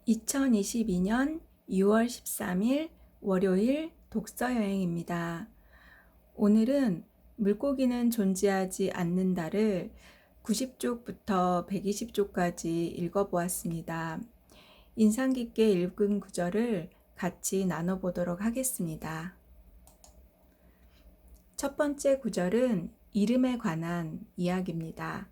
2022년 6월 13일 월요일 독서 여행입니다. 오늘은 물고기는 존재하지 않는다를 90쪽부터 120쪽까지 읽어보았습니다. 인상 깊게 읽은 구절을 같이 나눠보도록 하겠습니다. 첫 번째 구절은 이름에 관한 이야기입니다.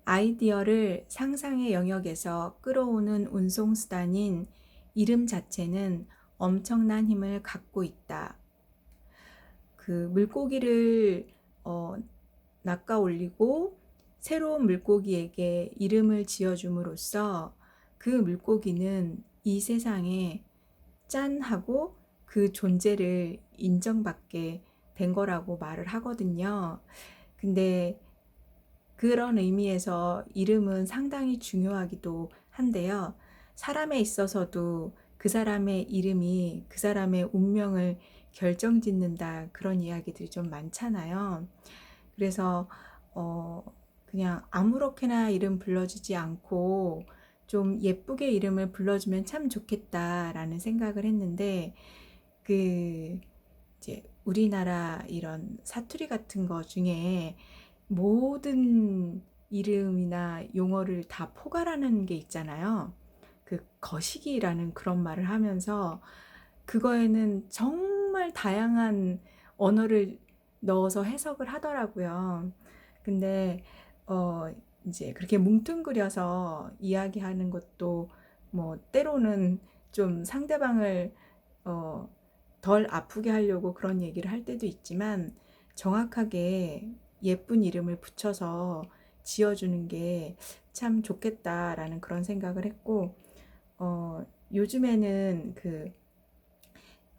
아이디어를 상상의 영역에서 끌어오는 운송수단인 이름 자체는 엄청난 힘을 갖고 있다. 그 물고기를 낚아 올리고 새로운 물고기에게 이름을 지어줌으로써 그 물고기는 이 세상에 짠 하고 그 존재를 인정받게 된 거라고 말을 하거든요. 근데 그런 의미에서 이름은 상당히 중요하기도 한데요. 사람에 있어서도 그 사람의 이름이 그 사람의 운명을 결정짓는다, 그런 이야기들이 좀 많잖아요. 그래서 그냥 아무렇게나 이름 불러주지 않고 좀 예쁘게 이름을 불러주면 참 좋겠다라는 생각을 했는데, 이제 우리나라 이런 사투리 같은 거 중에 모든 이름이나 용어를 다 포괄하는 게 있잖아요. 그 거시기라는 그런 말을 하면서 그거에는 정말 다양한 언어를 넣어서 해석을 하더라고요. 근데 이제 그렇게 뭉뚱그려서 이야기하는 것도 뭐 때로는 좀 상대방을 덜 아프게 하려고 그런 얘기를 할 때도 있지만, 정확하게 예쁜 이름을 붙여서 지어주는 게 참 좋겠다라는 그런 생각을 했고, 요즘에는 그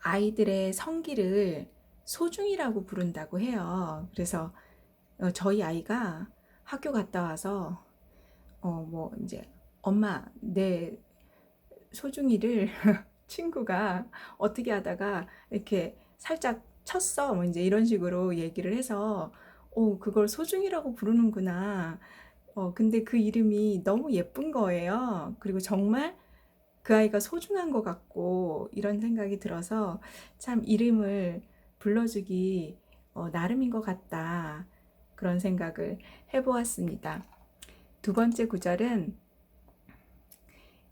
아이들의 성기를 소중이라고 부른다고 해요. 그래서 저희 아이가 학교 갔다 와서 뭐 이제 엄마, 내 소중이를 친구가 어떻게 하다가 이렇게 살짝 쳤어, 뭐 이제 이런 식으로 얘기를 해서 그걸 소중이라고 부르는구나. 근데 그 이름이 너무 예쁜 거예요. 그리고 정말 그 아이가 소중한 것 같고 이런 생각이 들어서 참 이름을 불러주기 나름인 것 같다, 그런 생각을 해보았습니다. 두 번째 구절은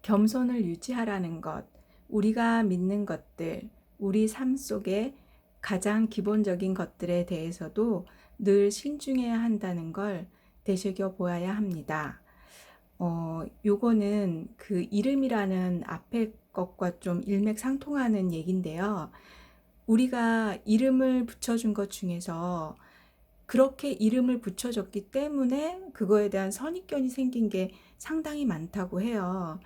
겸손을 유지하라는 것, 우리가 믿는 것들, 우리 삶 속에 가장 기본적인 것들에 대해서도 늘 신중해야 한다는 걸 되새겨 보아야 합니다. 요거는 그 이름이라는 앞에 것과 좀 일맥상통하는 얘긴데요. 우리가 이름을 붙여준 것 중에서 그렇게 이름을 붙여줬기 때문에 그거에 대한 선입견이 생긴 게 상당히 많다고 해요.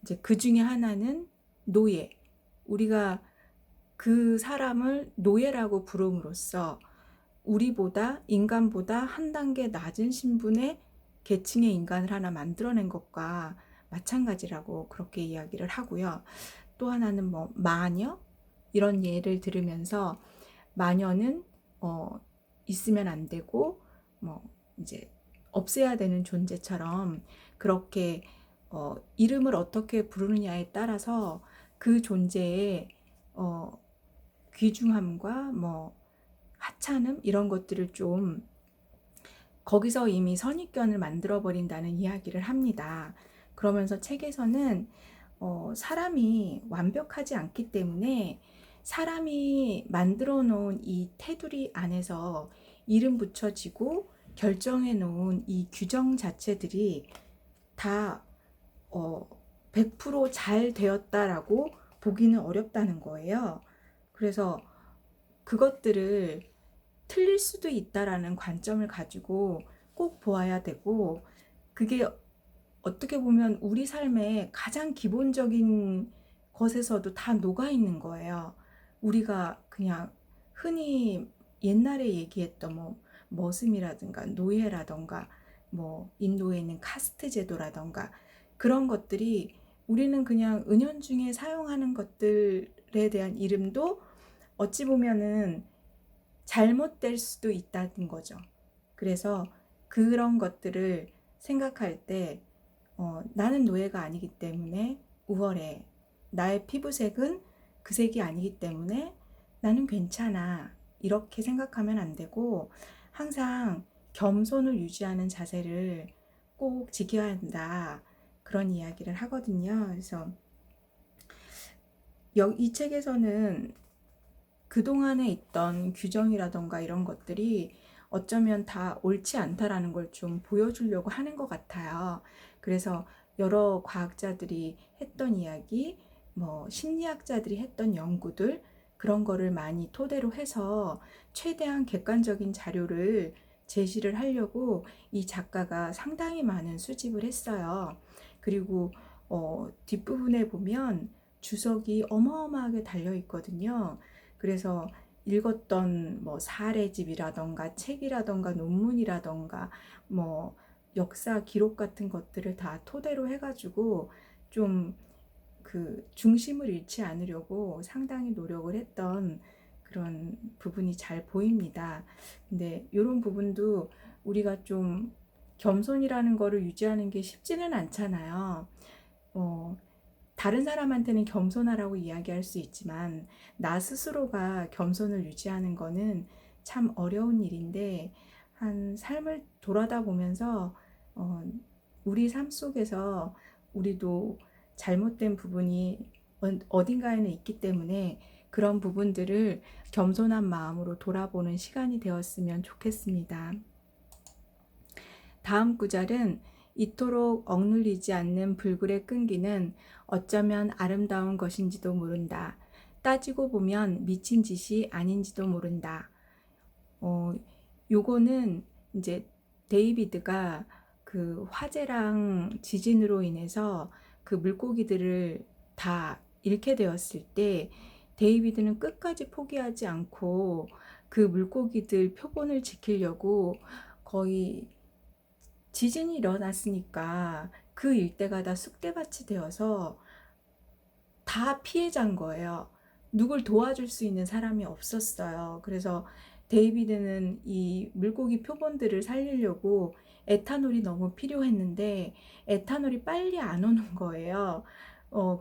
이제 그 중에 하나는 노예. 우리가 그 사람을 노예라고 부름으로써 우리보다, 인간보다 한 단계 낮은 신분의 계층의 인간을 하나 만들어낸 것과 마찬가지라고 그렇게 이야기를 하고요. 또 하나는 뭐 마녀, 이런 예를 들으면서 마녀는 있으면 안 되고 뭐 이제 없애야 되는 존재처럼, 그렇게 이름을 어떻게 부르느냐에 따라서 그 존재의 귀중함과 뭐 하찮음, 이런 것들을 좀 거기서 이미 선입견을 만들어 버린다는 이야기를 합니다. 그러면서 책에서는 사람이 완벽하지 않기 때문에 사람이 만들어 놓은 이 테두리 안에서 이름 붙여지고 결정해 놓은 이 규정 자체들이 다 100%잘 되었다라고 보기는 어렵다는 거예요. 그래서 그것들을 틀릴 수도 있다라는 관점을 가지고 꼭 보아야 되고, 그게 어떻게 보면 우리 삶의 가장 기본적인 것에서도 다 녹아 있는 거예요. 우리가 그냥 흔히 옛날에 얘기했던 뭐 머슴이라든가 노예라든가 뭐 인도에 있는 카스트 제도라든가 그런 것들이 우리는 그냥 은연중에 사용하는 것들에 대한 이름도 어찌 보면은 잘못될 수도 있다는 거죠. 그래서 그런 것들을 생각할 때 나는 노예가 아니기 때문에 우월해. 나의 피부색은 그 색이 아니기 때문에 나는 괜찮아. 이렇게 생각하면 안 되고 항상 겸손을 유지하는 자세를 꼭 지켜야 한다. 그런 이야기를 하거든요. 그래서 이 책에서는 그동안에 있던 규정이라던가 이런 것들이 어쩌면 다 옳지 않다라는 걸 좀 보여주려고 하는 것 같아요. 그래서 여러 과학자들이 했던 이야기, 뭐 심리학자들이 했던 연구들, 그런 거를 많이 토대로 해서 최대한 객관적인 자료를 제시를 하려고 이 작가가 상당히 많은 수집을 했어요. 그리고 뒷부분에 보면 주석이 어마어마하게 달려 있거든요. 그래서 읽었던 뭐 사례집이라던가 책이라던가 논문이라던가 뭐 역사 기록 같은 것들을 다 토대로 해가지고 좀 그 중심을 잃지 않으려고 상당히 노력을 했던 그런 부분이 잘 보입니다. 근데 이런 부분도 우리가 좀 겸손이라는 거를 유지하는 게 쉽지는 않잖아요. 다른 사람한테는 겸손하라고 이야기할 수 있지만 나 스스로가 겸손을 유지하는 거는 참 어려운 일인데 한 삶을 돌아다 보면서 우리 삶 속에서 우리도 잘못된 부분이 어딘가에는 있기 때문에 그런 부분들을 겸손한 마음으로 돌아보는 시간이 되었으면 좋겠습니다. 다음 구절은 이토록 억눌리지 않는 불굴의 끈기는 어쩌면 아름다운 것인지도 모른다. 따지고 보면 미친 짓이 아닌지도 모른다. 요거는 이제 데이비드가 그 화재랑 지진으로 인해서 그 물고기들을 다 잃게 되었을 때 데이비드는 끝까지 포기하지 않고 그 물고기들 표본을 지키려고 거의 지진이 일어났으니까 그 일대가 다 쑥대밭이 되어서 다 피해자인 거예요. 누굴 도와줄 수 있는 사람이 없었어요. 그래서 데이비드는 이 물고기 표본들을 살리려고 에탄올이 너무 필요했는데 에탄올이 빨리 안 오는 거예요.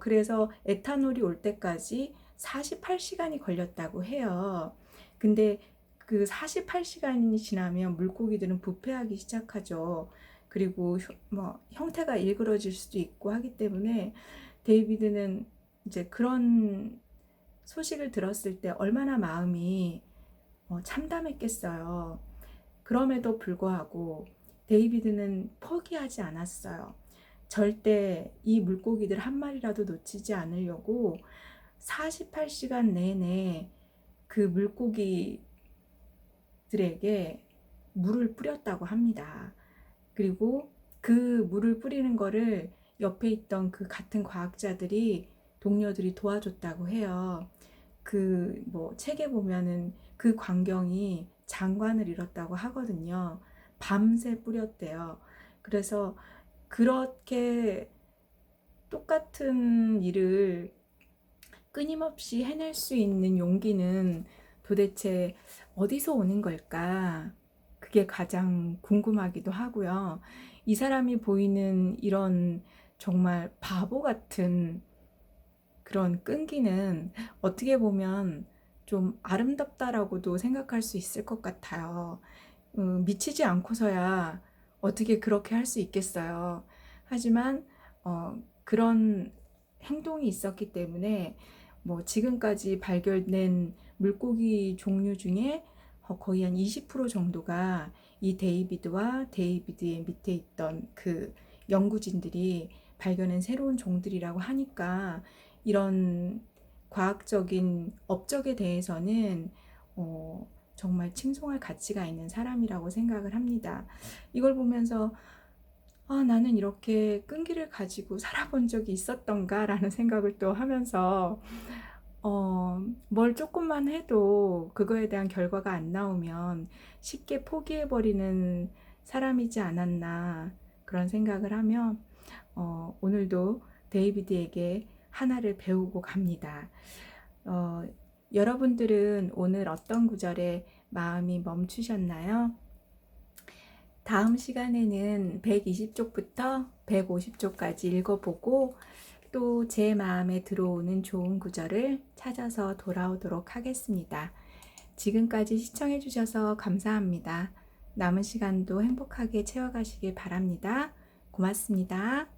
그래서 에탄올이 올 때까지 48시간이 걸렸다고 해요. 근데 그 48시간이 지나면 물고기들은 부패하기 시작하죠. 그리고 뭐 형태가 일그러질 수도 있고 하기 때문에 데이비드는 이제 그런 소식을 들었을 때 얼마나 마음이 참담했겠어요. 그럼에도 불구하고 데이비드는 포기하지 않았어요. 절대 이 물고기들 한 마리라도 놓치지 않으려고 48시간 내내 그 물고기들에게 물을 뿌렸다고 합니다. 그리고 그 물을 뿌리는 거를 옆에 있던 그 같은 과학자들이 동료들이 도와줬다고 해요. 그 뭐 책에 보면은 그 광경이 장관을 이뤘다고 하거든요. 밤새 뿌렸대요. 그래서 그렇게 똑같은 일을 끊임없이 해낼 수 있는 용기는 도대체 어디서 오는 걸까? 그게 가장 궁금하기도 하고요. 이 사람이 보이는 이런 정말 바보 같은 그런 끈기는 어떻게 보면 좀 아름답다라고도 생각할 수 있을 것 같아요. 미치지 않고서야 어떻게 그렇게 할 수 있겠어요. 하지만 그런 행동이 있었기 때문에 뭐 지금까지 발견된 물고기 종류 중에 거의 한 20% 정도가 이 데이비드와 데이비드의 밑에 있던 그 연구진들이 발견한 새로운 종들이라고 하니까 이런 과학적인 업적에 대해서는 정말 칭송할 가치가 있는 사람이라고 생각을 합니다. 이걸 보면서 나는 이렇게 끈기를 가지고 살아본 적이 있었던가 라는 생각을 또 하면서 뭘 조금만 해도 그거에 대한 결과가 안 나오면 쉽게 포기해버리는 사람이지 않았나 그런 생각을 하며 오늘도 데이비드에게 하나를 배우고 갑니다. 여러분들은 오늘 어떤 구절에 마음이 멈추셨나요? 다음 시간에는 120쪽부터 150쪽까지 읽어보고 또 제 마음에 들어오는 좋은 구절을 찾아서 돌아오도록 하겠습니다. 지금까지 시청해 주셔서 감사합니다. 남은 시간도 행복하게 채워가시길 바랍니다. 고맙습니다.